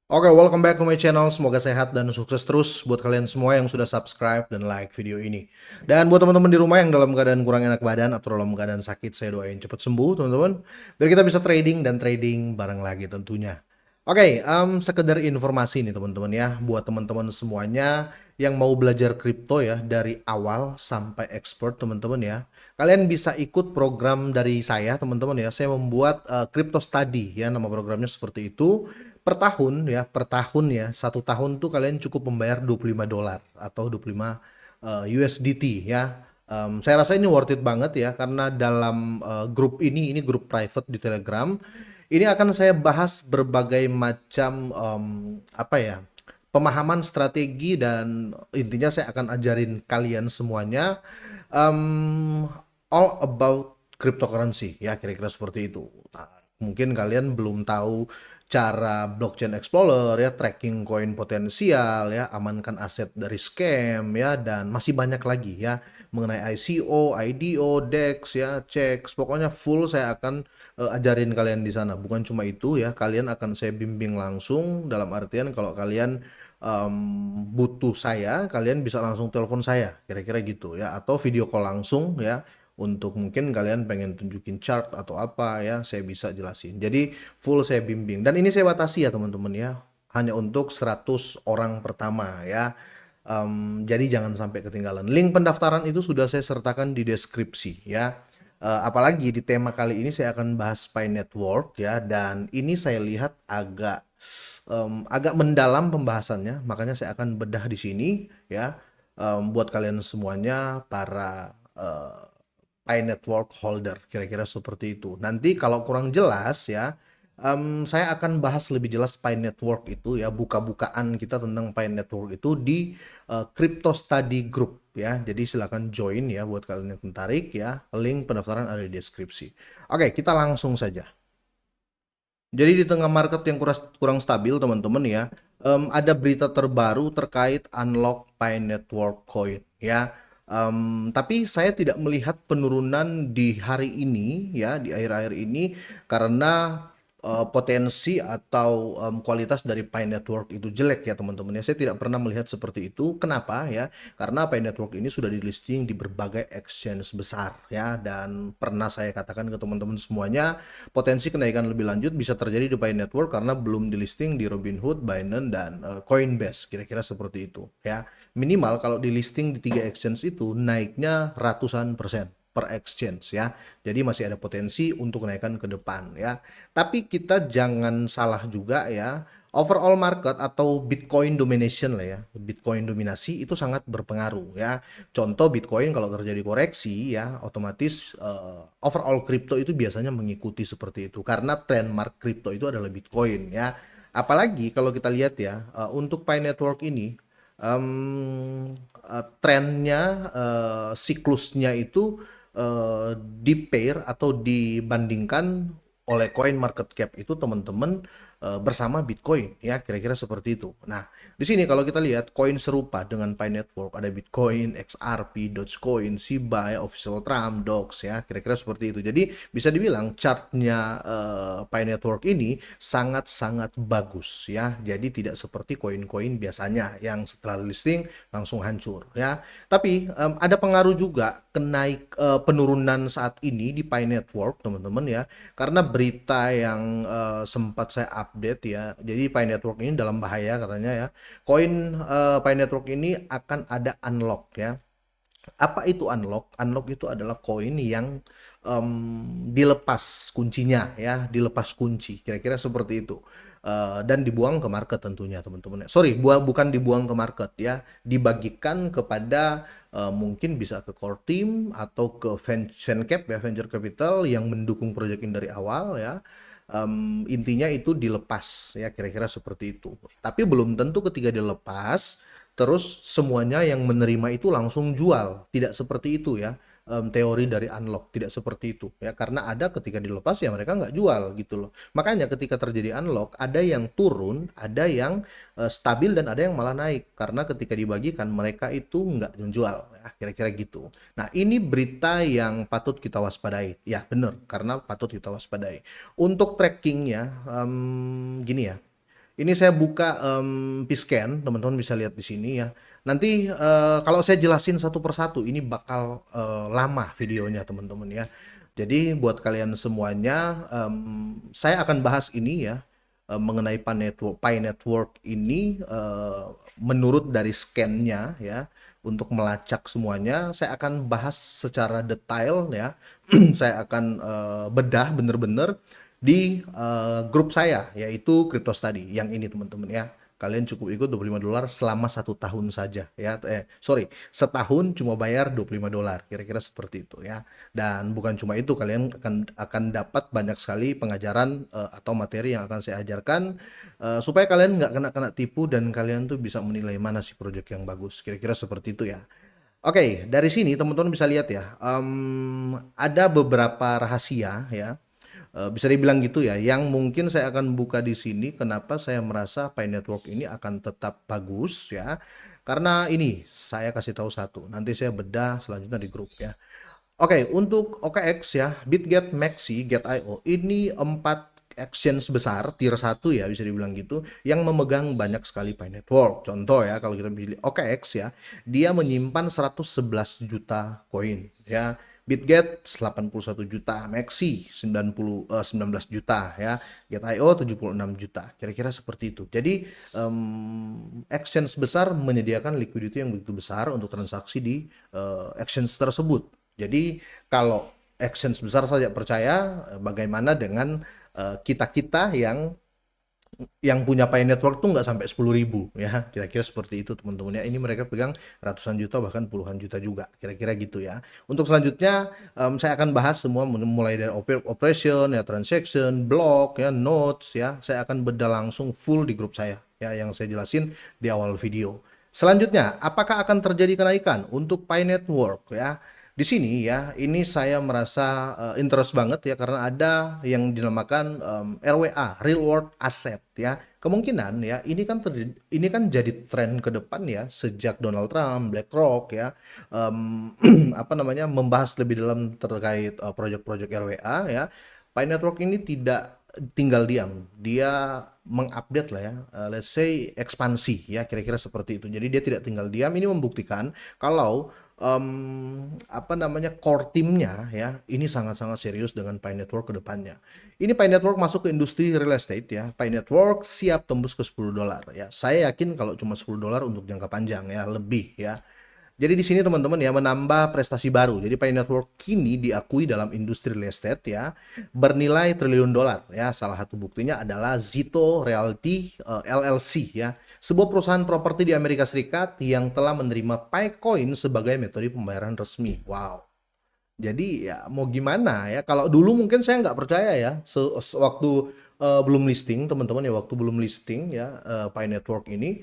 Oke, welcome back to my channel. Semoga sehat dan sukses terus buat kalian semua yang sudah subscribe dan like video ini. Dan buat teman-teman di rumah yang dalam keadaan kurang enak badan atau dalam keadaan sakit, saya doain cepat sembuh, teman-teman. Biar kita bisa trading dan trading bareng lagi tentunya. Oke, sekedar informasi nih teman-teman ya, buat teman-teman semuanya yang mau belajar kripto ya dari awal sampai expert teman-teman ya. Kalian bisa ikut program dari saya teman-teman ya. Saya membuat crypto study ya, nama programnya seperti itu per tahun ya, 1 tahun tuh kalian cukup membayar $25 atau 25 USDT ya. Saya rasa ini worth it banget ya, karena dalam grup ini grup private di Telegram. Ini akan saya bahas berbagai macam apa ya, pemahaman strategi, dan intinya saya akan ajarin kalian semuanya um, all about cryptocurrency ya, kira-kira seperti itu. Nah, mungkin kalian belum tahu cara blockchain explorer ya, tracking koin potensial ya, amankan aset dari scam ya, dan masih banyak lagi ya mengenai ICO, IDO, DEX ya, checks. Pokoknya full saya akan ajarin kalian di sana. Bukan cuma itu ya, kalian akan saya bimbing langsung, dalam artian kalau kalian butuh saya, kalian bisa langsung telepon saya, kira-kira gitu ya, atau video call langsung ya, untuk mungkin kalian pengen tunjukin chart atau apa ya, saya bisa jelasin. Jadi full saya bimbing, dan ini saya batasi ya teman-teman ya, hanya untuk 100 orang pertama ya. Jadi jangan sampai ketinggalan. Link pendaftaran itu sudah saya sertakan di deskripsi ya. Apalagi di tema kali ini saya akan bahas Pi Network ya, dan ini saya lihat agak mendalam pembahasannya, makanya saya akan bedah di sini ya, buat kalian semuanya para Pi Network holder, kira-kira seperti itu. Nanti kalau kurang jelas ya, saya akan bahas lebih jelas Pi Network itu ya, buka-bukaan kita tentang Pi Network itu di Crypto Study Group ya. Jadi silakan join ya buat kalian yang tertarik ya. Link pendaftaran ada di deskripsi. Oke, kita langsung saja. Jadi di tengah market yang kurang stabil teman-teman ya, ada berita terbaru terkait unlock Pi Network Coin ya. Tapi saya tidak melihat penurunan di hari ini ya, di akhir-akhir ini, karena potensi atau kualitas dari Pi Network itu jelek ya teman-teman ya. Saya tidak pernah melihat seperti itu. Kenapa ya? Karena Pi Network ini sudah di listing di berbagai exchange besar ya, dan pernah saya katakan ke teman-teman semuanya, potensi kenaikan lebih lanjut bisa terjadi di Pi Network karena belum di listing di Robinhood, Binance, dan Coinbase, kira-kira seperti itu ya. Minimal kalau di listing di 3 exchange itu naiknya ratusan persen per exchange ya. Jadi masih ada potensi untuk kenaikan ke depan ya. Tapi kita jangan salah juga ya. Overall market atau Bitcoin domination lah ya. Bitcoin dominasi itu sangat berpengaruh ya. Contoh Bitcoin kalau terjadi koreksi ya, otomatis overall crypto itu biasanya mengikuti seperti itu, karena trendmark crypto itu adalah Bitcoin ya. Apalagi kalau kita lihat ya, untuk Pi Network ini, trennya, siklusnya itu di pair atau dibandingkan oleh coin market cap itu teman-teman, bersama Bitcoin ya, kira-kira seperti itu. Nah, di sini kalau kita lihat koin serupa dengan Pi Network, ada Bitcoin, XRP, Dogecoin, Shiba, ya, Official Trump, Dox ya, kira-kira seperti itu. Jadi bisa dibilang chartnya Pi Network ini sangat-sangat bagus ya. Jadi tidak seperti koin-koin biasanya yang setelah listing langsung hancur ya. Tapi ada pengaruh juga penurunan saat ini di Pi Network teman-teman ya, karena berita yang sempat saya update ya. Jadi Pi Network ini dalam bahaya katanya ya. Koin Pi Network ini akan ada unlock ya. Apa itu unlock? Unlock itu adalah koin yang dilepas kuncinya ya, dilepas kunci, kira-kira seperti itu. Dan dibuang ke market tentunya teman-teman. Sorry, bukan dibuang ke market ya, dibagikan kepada mungkin bisa ke core team atau ke VenCap ya, venture capital yang mendukung proyek ini dari awal ya. Intinya itu dilepas ya, kira-kira seperti itu. Tapi belum tentu ketika dilepas terus semuanya yang menerima itu langsung jual, tidak seperti itu ya. Teori dari unlock tidak seperti itu ya, karena ada ketika dilepas ya mereka nggak jual gitu loh. Makanya ketika terjadi unlock ada yang turun, ada yang stabil, dan ada yang malah naik, karena ketika dibagikan mereka itu nggak menjual ya, kira-kira gitu. Nah, ini berita yang patut kita waspadai ya, bener, karena patut kita waspadai. Untuk trackingnya, gini ya, Ini saya buka Piscan, teman-teman bisa lihat di sini ya. Nanti kalau saya jelasin satu persatu, ini bakal lama videonya teman-teman ya. Jadi buat kalian semuanya, saya akan bahas ini ya mengenai Pi Network ini menurut dari scan-nya ya. Untuk melacak semuanya, saya akan bahas secara detail ya. Saya akan bedah bener-bener di grup saya yaitu Crypto Study yang ini teman-teman ya. Kalian cukup ikut $25 selama 1 tahun saja ya. Sorry, setahun cuma bayar $25, kira-kira seperti itu ya. Dan bukan cuma itu, kalian akan dapat banyak sekali pengajaran atau materi yang akan saya ajarkan supaya kalian nggak kena tipu dan kalian tuh bisa menilai mana sih proyek yang bagus. Kira-kira seperti itu ya. Oke, dari sini teman-teman bisa lihat ya, ada beberapa rahasia ya, bisa dibilang gitu ya, yang mungkin saya akan buka di sini. Kenapa saya merasa Pi Network ini akan tetap bagus ya? Karena ini saya kasih tahu satu, nanti saya bedah selanjutnya di grup ya. Oke, untuk OKX ya, Bitget, Maxi, Get.io ini 4 exchange besar tier 1 ya bisa dibilang gitu yang memegang banyak sekali Pi Network. Contoh ya, kalau kita pilih OKX ya, dia menyimpan 111 juta koin ya. Bitget 81 juta, Maxi 19 juta ya, Get.io 76 juta. Kira-kira seperti itu. Jadi exchange besar menyediakan liquidity yang begitu besar untuk transaksi di exchange tersebut. Jadi kalau exchange besar saja percaya, bagaimana dengan kita-kita yang punya Pi Network tuh nggak sampai 10.000 ya, kira-kira seperti itu teman-teman ya. Ini mereka pegang ratusan juta bahkan puluhan juta juga, kira-kira gitu ya. Untuk selanjutnya saya akan bahas semua mulai dari operation ya, transaction, block ya, nodes ya. Saya akan bedah langsung full di grup saya ya, yang saya jelasin di awal video. Selanjutnya, apakah akan terjadi kenaikan untuk Pi Network ya? Di sini ya, ini saya merasa interest banget ya karena ada yang dinamakan RWA, Real World Asset ya. Kemungkinan ya, ini kan jadi tren ke depan ya sejak Donald Trump, BlackRock ya apa namanya membahas lebih dalam terkait proyek-proyek RWA ya. Pi Network ini tidak tinggal diam, dia mengupdate lah ya, let's say ekspansi ya, kira-kira seperti itu. Jadi dia tidak tinggal diam. Ini membuktikan kalau apa namanya core timnya ya ini sangat-sangat serius dengan Pi Network ke depannya. Ini Pi Network masuk ke industri real estate ya. Pi Network siap tembus ke $10 ya. Saya yakin kalau cuma $10 untuk jangka panjang ya, lebih ya. Jadi di sini teman-teman ya menambah prestasi baru. Jadi Pi Network kini diakui dalam industri real estate ya bernilai triliun dolar ya. Salah satu buktinya adalah Zito Realty LLC ya, sebuah perusahaan properti di Amerika Serikat yang telah menerima Picoin sebagai metode pembayaran resmi. Wow. Jadi ya mau gimana ya? Kalau dulu mungkin saya nggak percaya ya. Waktu belum listing teman-teman ya, waktu belum listing ya Pi Network ini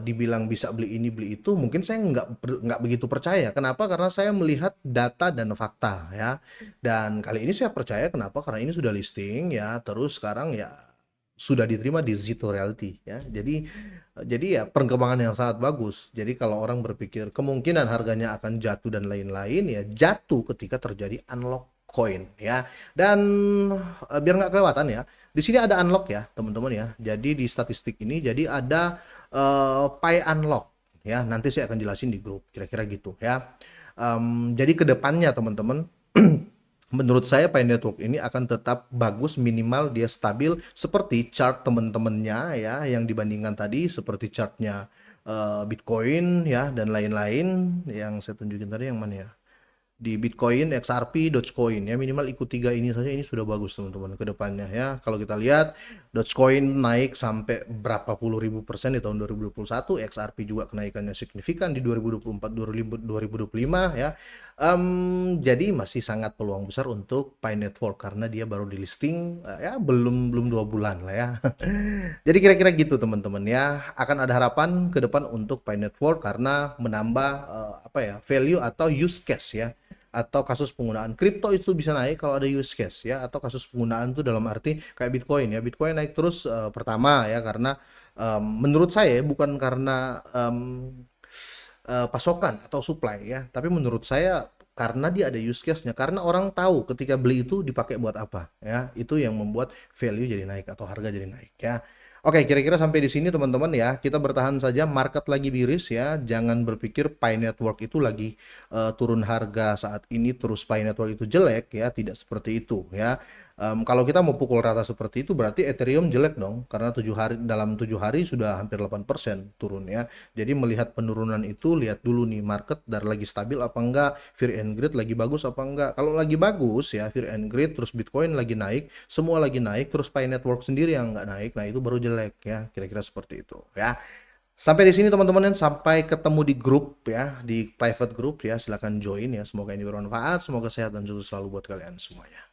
dibilang bisa beli ini beli itu, mungkin saya nggak begitu percaya. Kenapa? Karena saya melihat data dan fakta ya. Dan kali ini saya percaya, kenapa? Karena ini sudah listing ya, terus sekarang ya sudah diterima di Zito Realty ya. Jadi ya perkembangan yang sangat bagus. Jadi kalau orang berpikir kemungkinan harganya akan jatuh dan lain-lain, ya jatuh ketika terjadi unlock coin ya. Dan biar nggak kelewatan ya, di sini ada unlock ya teman-teman ya. Jadi di statistik ini jadi ada Pi unlock ya. Nanti saya akan jelasin di grup, kira-kira gitu ya. Jadi kedepannya teman-teman menurut saya Pi Network ini akan tetap bagus, minimal dia stabil seperti chart teman-temannya ya, yang dibandingkan tadi seperti chartnya Bitcoin ya dan lain-lain. Yang saya tunjukin tadi yang mana ya, di Bitcoin, XRP, Dogecoin ya, minimal ikut 3 ini saja, ini sudah bagus teman-teman ke depannya ya. Kalau kita lihat Dogecoin naik sampai berapa puluh ribu persen di tahun 2021, XRP juga kenaikannya signifikan di 2024 2025 ya. Jadi masih sangat peluang besar untuk Pi Network karena dia baru di listing ya belum 2 bulan lah ya. Jadi kira-kira gitu teman-teman ya. Akan ada harapan ke depan untuk Pi Network karena menambah apa ya, value atau use case ya, atau kasus penggunaan kripto itu bisa naik kalau ada use case ya, atau kasus penggunaan itu dalam arti kayak Bitcoin ya. Bitcoin naik terus pertama ya karena menurut saya bukan karena pasokan atau supply ya, tapi menurut saya karena dia ada use case-nya, karena orang tahu ketika beli itu dipakai buat apa ya, itu yang membuat value jadi naik atau harga jadi naik ya. Oke, kira-kira sampai di sini teman-teman ya. Kita bertahan saja, market lagi miris ya. Jangan berpikir Pi Network itu lagi turun harga saat ini terus Pi Network itu jelek ya. Tidak seperti itu ya. Kalau kita mau pukul rata seperti itu berarti Ethereum jelek dong. Karena dalam 7 hari sudah hampir 8% turun ya. Jadi melihat penurunan itu, lihat dulu nih market dari lagi stabil apa enggak, Fear and Greed lagi bagus apa enggak. Kalau lagi bagus ya, Fear and Greed terus Bitcoin lagi naik, semua lagi naik, terus Pi Network sendiri yang nggak naik, nah itu baru jelek ya, kira-kira seperti itu ya. Sampai di sini teman-teman, sampai ketemu di grup ya, di private group ya, silahkan join ya. Semoga ini bermanfaat, semoga sehat dan sukses selalu buat kalian semuanya.